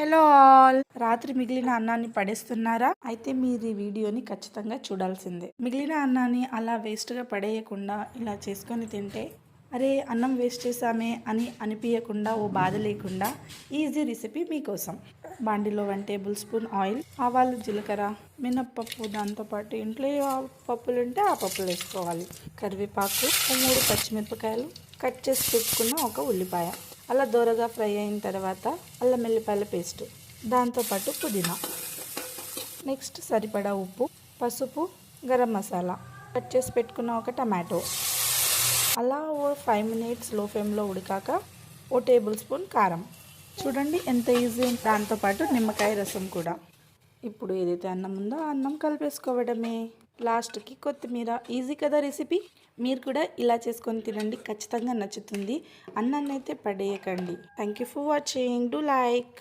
Hello all, రాత్రి మిగిలిన అన్నాన్ని పడేస్తున్నారా? అయితే మీరు ఈ వీడియోని ఖచ్చితంగా చూడాల్సిందే. మిగిలిన అన్నాన్ని అలా వేస్ట్గా పడేయకుండా ఇలా చేసుకొని తింటే అరే అన్నం వేస్ట్ చేసామే అని అనిపించకుండా, ఓ బాధ లేకుండా ఈజీ రెసిపీ మీకోసం. బాండిలో 1 టేబుల్ స్పూన్ ఆయిల్, ఆవాలు, జీలకర్ర, మినప్పప్పు, దాంతోపాటు ఇంట్లో ఏ పప్పులు ఉంటే ఆ పప్పులు వేసుకోవాలి. కరివేపాకు, 3 పచ్చిమిరపకాయలు, కట్ చేసి పెట్టుకున్న ఒక ఉల్లిపాయ. అలా దోరగా ఫ్రై అయిన తర్వాత అల్లం వెల్లిపాయల పేస్ట్, దాంతోపాటు పుదీనా, నెక్స్ట్ సరిపడా ఉప్పు, పసుపు, గరం మసాలా, కట్ చేసి పెట్టుకున్న ఒక టమాటో. అలా ఓ 5 మినిట్స్ లో ఫ్లేమ్లో ఉడికాక ఓ టేబుల్ స్పూన్ కారం. చూడండి ఎంత ఈజీ. దాంతోపాటు నిమ్మకాయ రసం కూడా. ఇప్పుడు ఏదైతే అన్నం ఉందో ఆ అన్నం కలిపేసుకోవడమే. లాస్ట్కి కొత్తిమీర. ఈజీ కదా రెసిపీ. మీరు కూడా ఇలా చేసుకొని తినండి, ఖచ్చితంగా నచ్చుతుంది. అన్నాన్ని అయితే పడేయకండి. Thank you for watching. Do like.